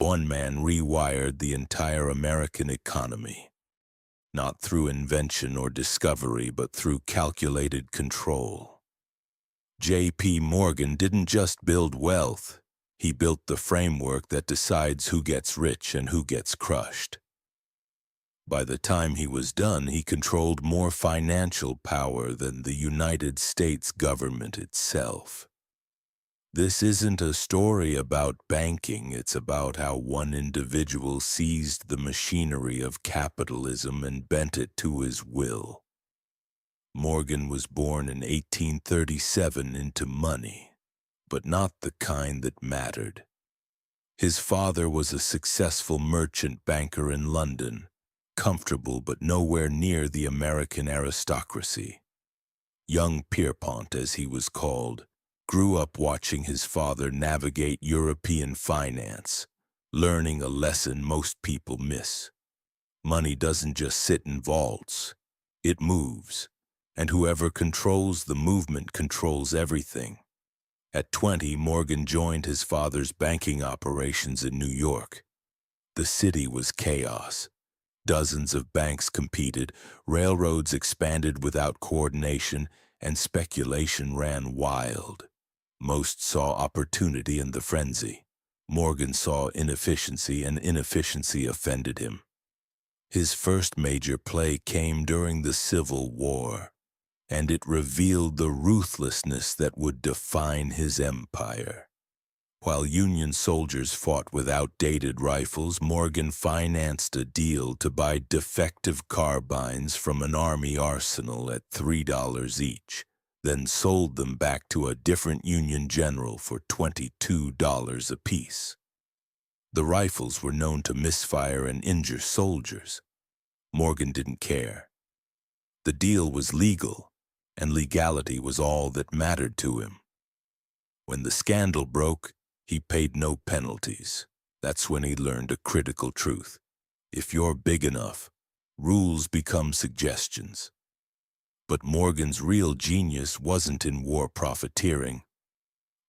One man rewired the entire American economy, not through invention or discovery, but through calculated control. J.P. Morgan didn't just build wealth, he built the framework that decides who gets rich and who gets crushed. By the time he was done, he controlled more financial power than the United States government itself. This isn't a story about banking, it's about how one individual seized the machinery of capitalism and bent it to his will. Morgan was born in 1837 into money, but not the kind that mattered. His father was a successful merchant banker in London, comfortable but nowhere near the American aristocracy. Young Pierpont, as he was called, grew up watching his father navigate European finance, learning a lesson most people miss. Money doesn't just sit in vaults, it moves, and whoever controls the movement controls everything. At 20, Morgan joined his father's banking operations in New York. The city was chaos. Dozens of banks competed, railroads expanded without coordination, and speculation ran wild. Most saw opportunity in the frenzy. Morgan saw inefficiency, and inefficiency offended him. His first major play came during the Civil War, and it revealed the ruthlessness that would define his empire. While Union soldiers fought with outdated rifles, Morgan financed a deal to buy defective carbines from an army arsenal at $3 each, then sold them back to a different Union general for $22 apiece. The rifles were known to misfire and injure soldiers. Morgan didn't care. The deal was legal, and legality was all that mattered to him. When the scandal broke, he paid no penalties. That's when he learned a critical truth. If you're big enough, rules become suggestions. But Morgan's real genius wasn't in war profiteering.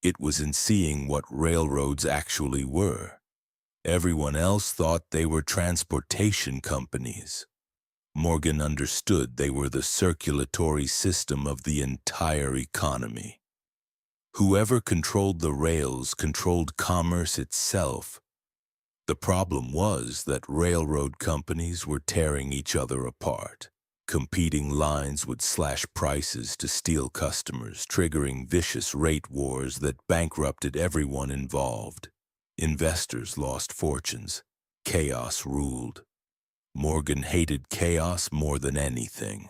It was in seeing what railroads actually were. Everyone else thought they were transportation companies. Morgan understood they were the circulatory system of the entire economy. Whoever controlled the rails controlled commerce itself. The problem was that railroad companies were tearing each other apart. Competing lines would slash prices to steal customers, triggering vicious rate wars that bankrupted everyone involved. Investors lost fortunes. Chaos ruled. Morgan hated chaos more than anything.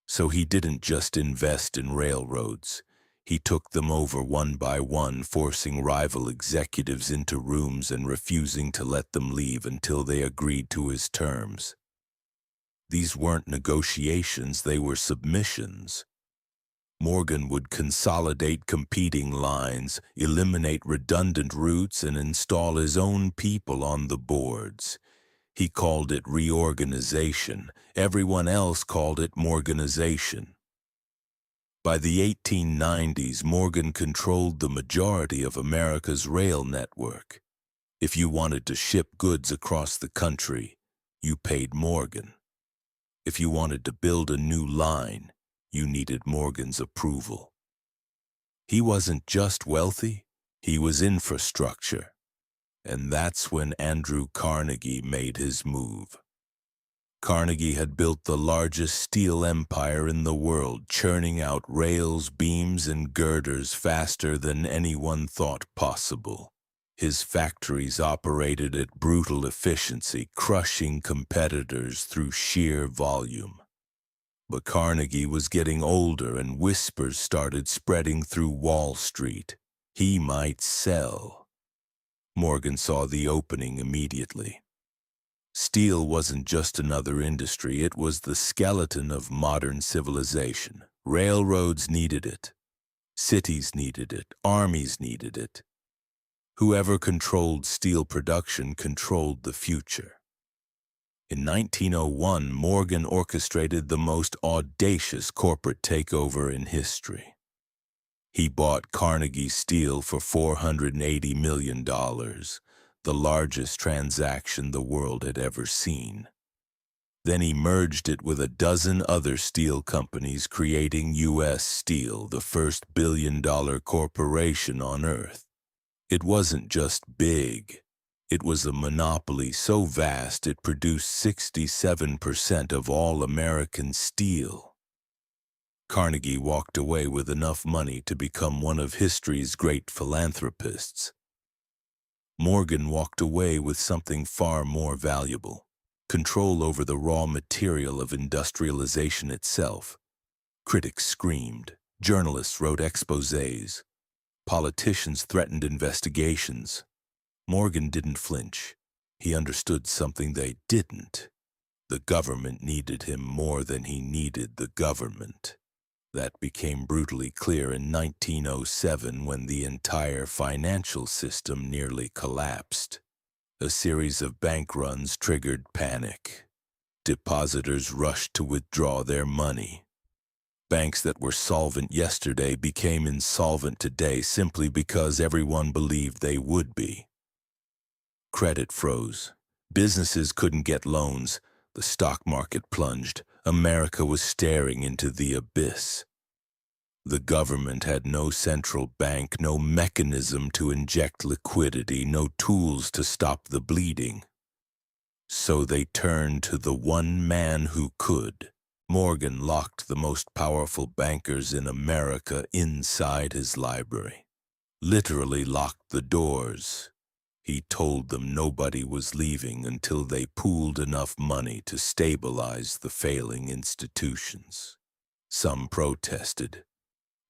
So he didn't just invest in railroads. He took them over one by one, forcing rival executives into rooms and refusing to let them leave until they agreed to his terms. These weren't negotiations, they were submissions. Morgan would consolidate competing lines, eliminate redundant routes, and install his own people on the boards. He called it reorganization. Everyone else called it Morganization. By the 1890s, Morgan controlled the majority of America's rail network. If you wanted to ship goods across the country, you paid Morgan. If you wanted to build a new line, you needed Morgan's approval. He wasn't just wealthy, he was infrastructure. And that's when Andrew Carnegie made his move. Carnegie had built the largest steel empire in the world, churning out rails, beams, and girders faster than anyone thought possible. His factories operated at brutal efficiency, crushing competitors through sheer volume. But Carnegie was getting older, and whispers started spreading through Wall Street. He might sell. Morgan saw the opening immediately. Steel wasn't just another industry, it was the skeleton of modern civilization. Railroads needed it. Cities needed it. Armies needed it. Whoever controlled steel production controlled the future. In 1901, Morgan orchestrated the most audacious corporate takeover in history. He bought Carnegie Steel for $480 million, the largest transaction the world had ever seen. Then he merged it with a dozen other steel companies, creating U.S. Steel, the first billion-dollar corporation on Earth. It wasn't just big. It was a monopoly so vast it produced 67% of all American steel. Carnegie walked away with enough money to become one of history's great philanthropists. Morgan walked away with something far more valuable: control over the raw material of industrialization itself. Critics screamed, journalists wrote exposés, politicians threatened investigations. Morgan didn't flinch. He understood something they didn't. The government needed him more than he needed the government. That became brutally clear in 1907 when the entire financial system nearly collapsed. A series of bank runs triggered panic. Depositors rushed to withdraw their money. Banks that were solvent yesterday became insolvent today simply because everyone believed they would be. Credit froze. Businesses couldn't get loans. The stock market plunged. America was staring into the abyss. The government had no central bank, no mechanism to inject liquidity, no tools to stop the bleeding. So they turned to the one man who could. Morgan locked the most powerful bankers in America inside his library. Literally locked the doors. He told them nobody was leaving until they pooled enough money to stabilize the failing institutions. Some protested.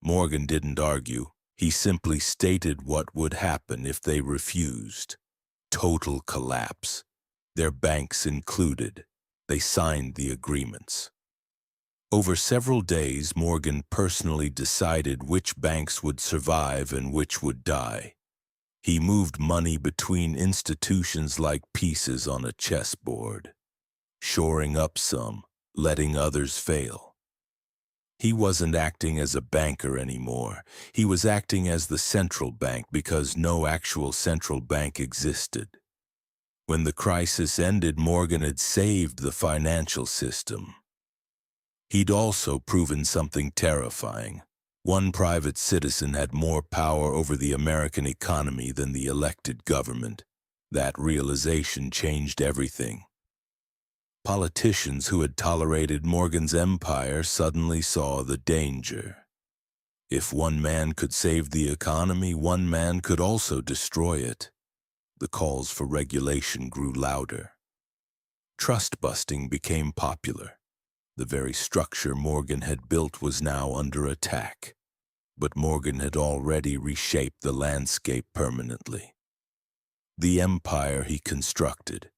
Morgan didn't argue. He simply stated what would happen if they refused. Total collapse. Their banks included. They signed the agreements. Over several days, Morgan personally decided which banks would survive and which would die. He moved money between institutions like pieces on a chessboard, shoring up some, letting others fail. He wasn't acting as a banker anymore. He was acting as the central bank because no actual central bank existed. When the crisis ended, Morgan had saved the financial system. He'd also proven something terrifying. One private citizen had more power over the American economy than the elected government. That realization changed everything. Politicians who had tolerated Morgan's empire suddenly saw the danger. If one man could save the economy, one man could also destroy it. The calls for regulation grew louder. Trust-busting became popular. The very structure Morgan had built was now under attack. But Morgan had already reshaped the landscape permanently. The empire he constructed,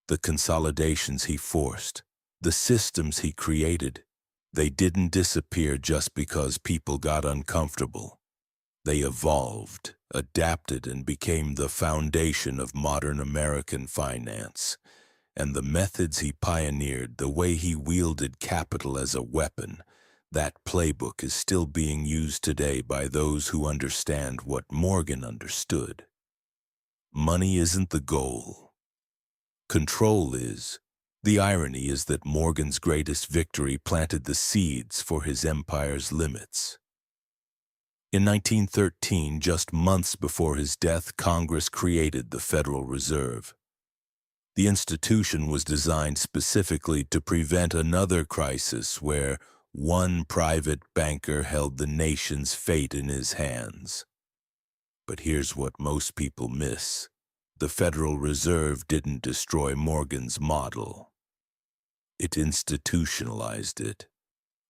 the consolidations he forced, the systems he created, they didn't disappear just because people got uncomfortable. They evolved, adapted, and became the foundation of modern American finance. And the methods he pioneered, the way he wielded capital as a weapon, that playbook is still being used today by those who understand what Morgan understood. Money isn't the goal. Control is. The irony is that Morgan's greatest victory planted the seeds for his empire's limits. In 1913, just months before his death, Congress created the Federal Reserve. The institution was designed specifically to prevent another crisis where one private banker held the nation's fate in his hands. But here's what most people miss. The Federal Reserve didn't destroy Morgan's model. It institutionalized it.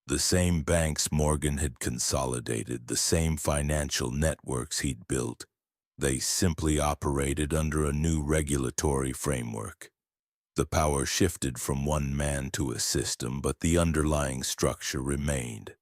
The same banks Morgan had consolidated, the same financial networks he'd built, they simply operated under a new regulatory framework. The power shifted from one man to a system, but the underlying structure remained.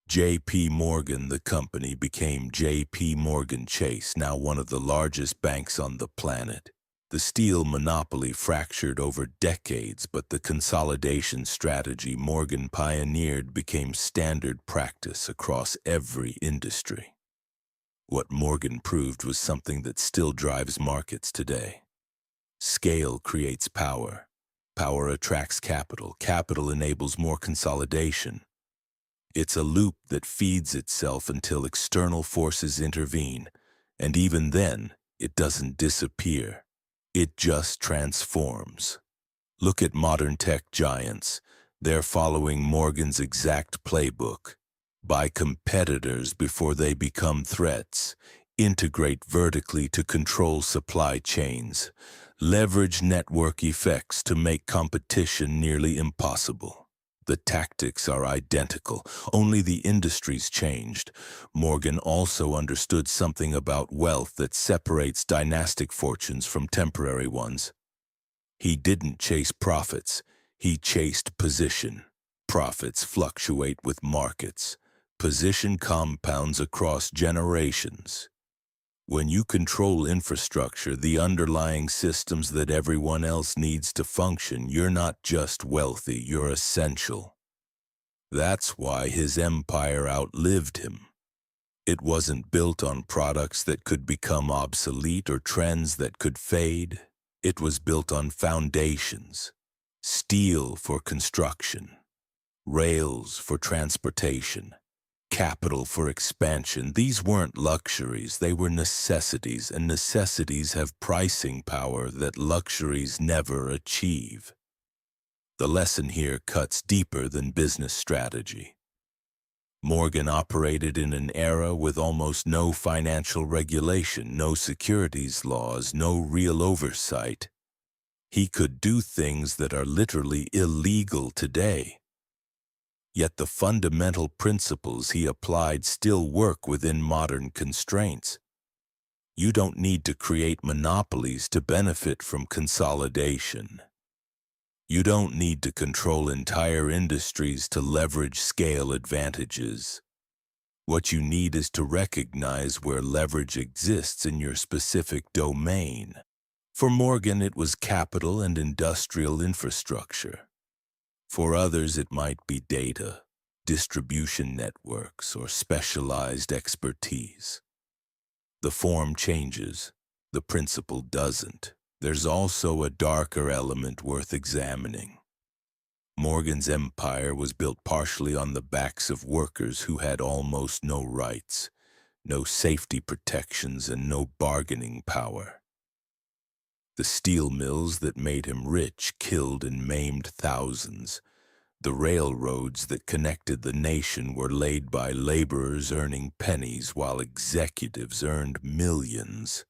J.P. Morgan, the company, became J.P. Morgan Chase, now one of the largest banks on the planet. The steel monopoly fractured over decades, but the consolidation strategy Morgan pioneered became standard practice across every industry. What Morgan proved was something that still drives markets today. Scale creates power. Power attracts capital. Capital enables more consolidation. It's a loop that feeds itself until external forces intervene, and even then, it doesn't disappear. It just transforms. Look at modern tech giants. They're following Morgan's exact playbook. Buy competitors before they become threats. Integrate vertically to control supply chains. Leverage network effects to make competition nearly impossible. The tactics are identical, only the industries changed. Morgan also understood something about wealth that separates dynastic fortunes from temporary ones. He didn't chase profits, he chased position. Profits fluctuate with markets. Position compounds across generations. When you control infrastructure, the underlying systems that everyone else needs to function, you're not just wealthy, you're essential. That's why his empire outlived him. It wasn't built on products that could become obsolete or trends that could fade. It was built on foundations. Steel for construction, rails for transportation, capital for expansion. These weren't luxuries, they were necessities, and necessities have pricing power that luxuries never achieve. The lesson here cuts deeper than business strategy. Morgan operated in an era with almost no financial regulation, no securities laws, no real oversight. He could do things that are literally illegal today. Yet the fundamental principles he applied still work within modern constraints. You don't need to create monopolies to benefit from consolidation. You don't need to control entire industries to leverage scale advantages. What you need is to recognize where leverage exists in your specific domain. For Morgan, it was capital and industrial infrastructure. For others, it might be data, distribution networks, or specialized expertise. The form changes, the principle doesn't. There's also a darker element worth examining. Morgan's empire was built partially on the backs of workers who had almost no rights, no safety protections, and no bargaining power. The steel mills that made him rich killed and maimed thousands. The railroads that connected the nation were laid by laborers earning pennies while executives earned millions.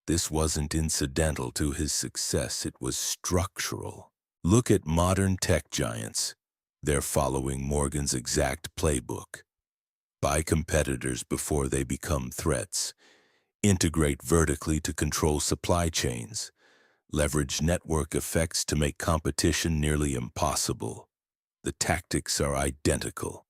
This wasn't incidental to his success, it was structural. Look at modern tech giants. They're following Morgan's exact playbook. Buy competitors before they become threats. Integrate vertically to control supply chains. Leverage network effects to make competition nearly impossible. The tactics are identical.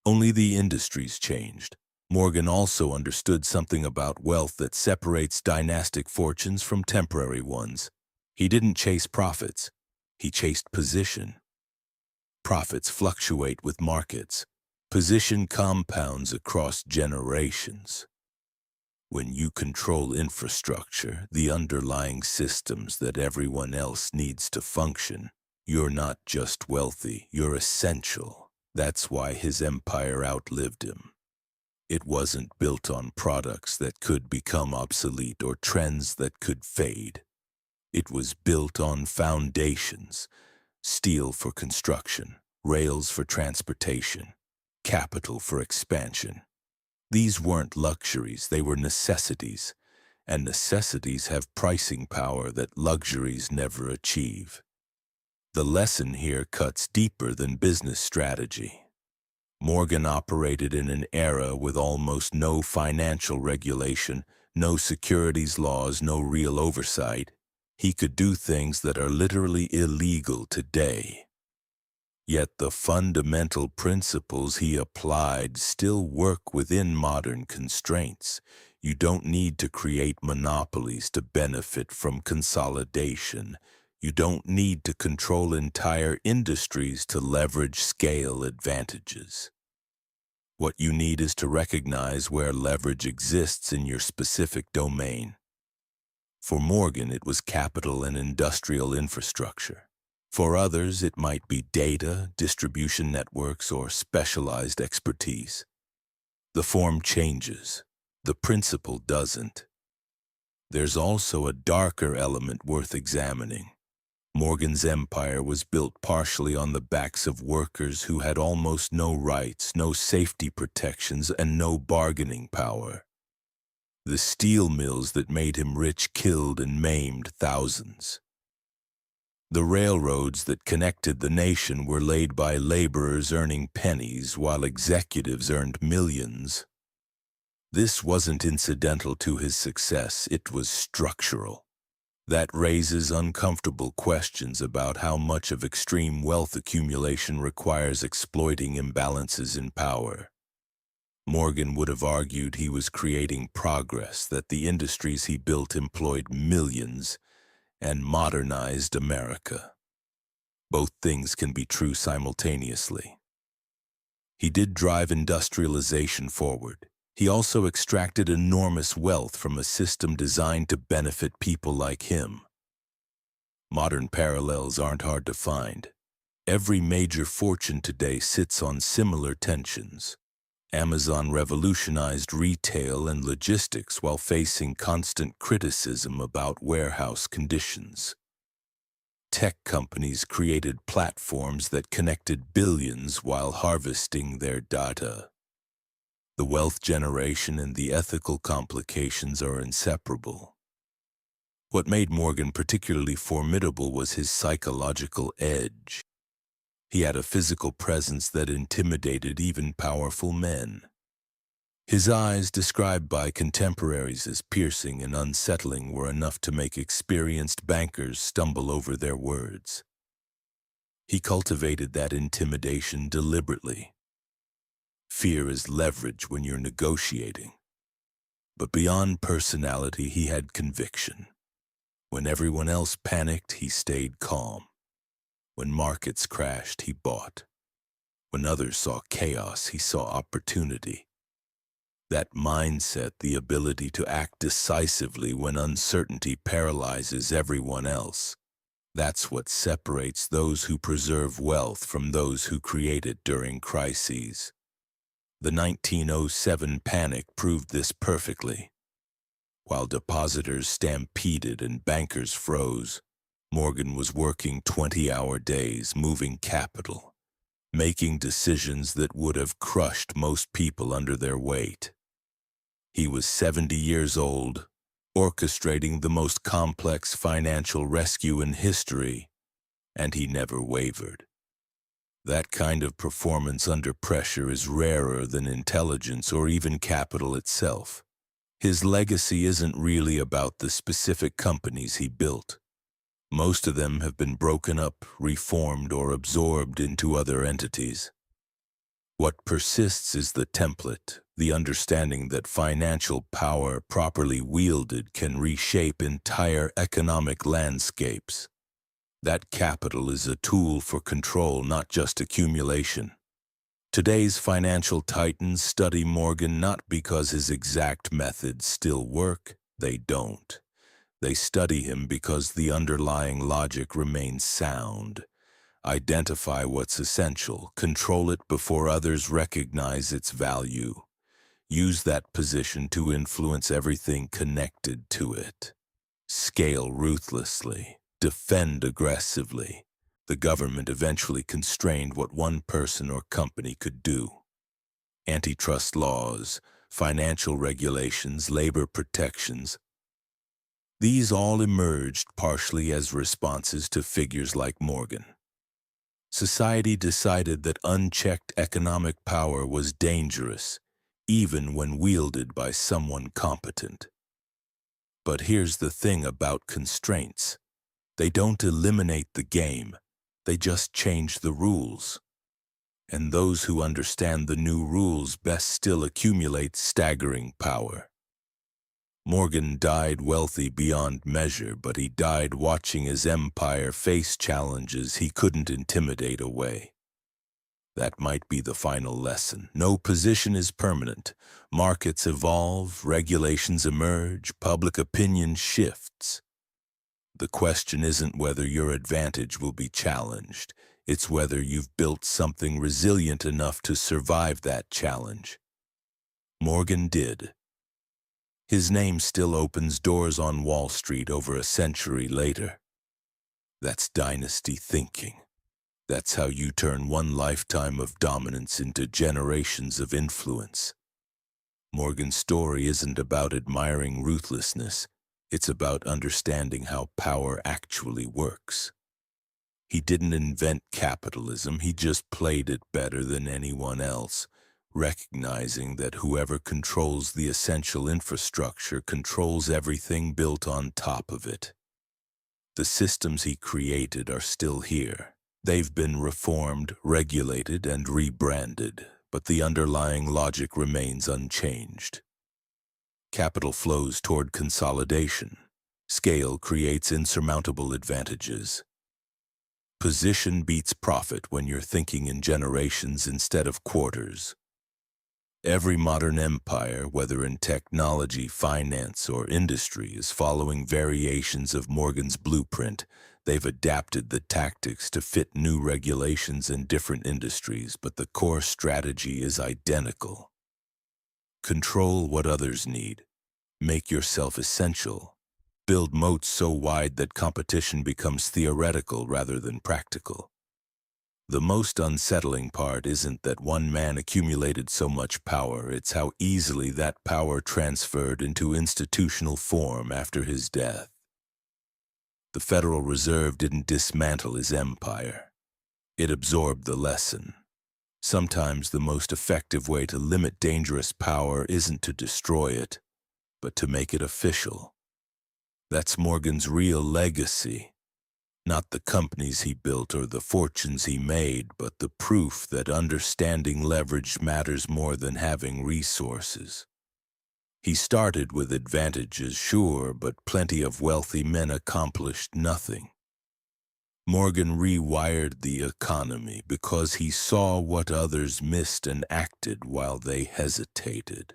Only the industries changed. Morgan also understood something about wealth that separates dynastic fortunes from temporary ones. He didn't chase profits. He chased position. Profits fluctuate with markets. Position compounds across generations. When you control infrastructure, the underlying systems that everyone else needs to function, you're not just wealthy, you're essential. That's why his empire outlived him. It wasn't built on products that could become obsolete or trends that could fade. It was built on foundations: steel for construction, rails for transportation, capital for expansion. These weren't luxuries, they were necessities, and necessities have pricing power that luxuries never achieve. The lesson here cuts deeper than business strategy. Morgan operated in an era with almost no financial regulation, no securities laws, no real oversight. He could do things that are literally illegal today. Yet the fundamental principles he applied still work within modern constraints. You don't need to create monopolies to benefit from consolidation. You don't need to control entire industries to leverage scale advantages. What you need is to recognize where leverage exists in your specific domain. For Morgan, it was capital and industrial infrastructure. For others, it might be data, distribution networks, or specialized expertise. The form changes. The principle doesn't. There's also a darker element worth examining. Morgan's empire was built partially on the backs of workers who had almost no rights, no safety protections, and no bargaining power. The steel mills that made him rich killed and maimed thousands. The railroads that connected the nation were laid by laborers earning pennies while executives earned millions. This wasn't incidental to his success, it was structural. That raises uncomfortable questions about how much of extreme wealth accumulation requires exploiting imbalances in power. Morgan would have argued he was creating progress, that the industries he built employed millions and modernized America. Both things can be true simultaneously. He did drive industrialization forward. He also extracted enormous wealth from a system designed to benefit people like him. Modern parallels aren't hard to find. Every major fortune today sits on similar tensions. Amazon revolutionized retail and logistics while facing constant criticism about warehouse conditions. Tech companies created platforms that connected billions while harvesting their data. The wealth generation and the ethical complications are inseparable. What made Morgan particularly formidable was his psychological edge. He had a physical presence that intimidated even powerful men. His eyes, described by contemporaries as piercing and unsettling, were enough to make experienced bankers stumble over their words. He cultivated that intimidation deliberately. Fear is leverage when you're negotiating. But beyond personality, he had conviction. When everyone else panicked, he stayed calm. When markets crashed, he bought. When others saw chaos, he saw opportunity. That mindset, the ability to act decisively when uncertainty paralyzes everyone else, that's what separates those who preserve wealth from those who create it during crises. The 1907 panic proved this perfectly. While depositors stampeded and bankers froze, Morgan was working 20-hour days, moving capital, making decisions that would have crushed most people under their weight. He was 70 years old, orchestrating the most complex financial rescue in history, and he never wavered. That kind of performance under pressure is rarer than intelligence or even capital itself. His legacy isn't really about the specific companies he built. Most of them have been broken up, reformed, or absorbed into other entities. What persists is the template, the understanding that financial power properly wielded can reshape entire economic landscapes. That capital is a tool for control, not just accumulation. Today's financial titans study Morgan not because his exact methods still work. They don't. They study him because the underlying logic remains sound. Identify what's essential, control it before others recognize its value. Use that position to influence everything connected to it. Scale ruthlessly. Defend aggressively. The government eventually constrained what one person or company could do. Antitrust laws, financial regulations, labor protections. These all emerged partially as responses to figures like Morgan. Society decided that unchecked economic power was dangerous, even when wielded by someone competent. But here's the thing about constraints. They don't eliminate the game, they just change the rules. And those who understand the new rules best still accumulate staggering power. Morgan died wealthy beyond measure, but he died watching his empire face challenges he couldn't intimidate away. That might be the final lesson. No position is permanent. Markets evolve, regulations emerge, public opinion shifts. The question isn't whether your advantage will be challenged. It's whether you've built something resilient enough to survive that challenge. Morgan did. His name still opens doors on Wall Street over a century later. That's dynasty thinking. That's how you turn one lifetime of dominance into generations of influence. Morgan's story isn't about admiring ruthlessness. It's about understanding how power actually works. He didn't invent capitalism, he just played it better than anyone else, recognizing that whoever controls the essential infrastructure controls everything built on top of it. The systems he created are still here. They've been reformed, regulated, and rebranded, but the underlying logic remains unchanged. Capital flows toward consolidation. Scale creates insurmountable advantages. Position beats profit when you're thinking in generations instead of quarters. Every modern empire, whether in technology, finance, or industry, is following variations of Morgan's blueprint. They've adapted the tactics to fit new regulations in different industries, but the core strategy is identical. Control what others need. Make yourself essential. Build moats so wide that competition becomes theoretical rather than practical. The most unsettling part isn't that one man accumulated so much power, it's how easily that power transferred into institutional form after his death. The Federal Reserve didn't dismantle his empire. It absorbed the lesson. Sometimes the most effective way to limit dangerous power isn't to destroy it, but to make it official. That's Morgan's real legacy. Not the companies he built or the fortunes he made, but the proof that understanding leverage matters more than having resources. He started with advantages, sure, but plenty of wealthy men accomplished nothing. Morgan rewired the economy because he saw what others missed and acted while they hesitated.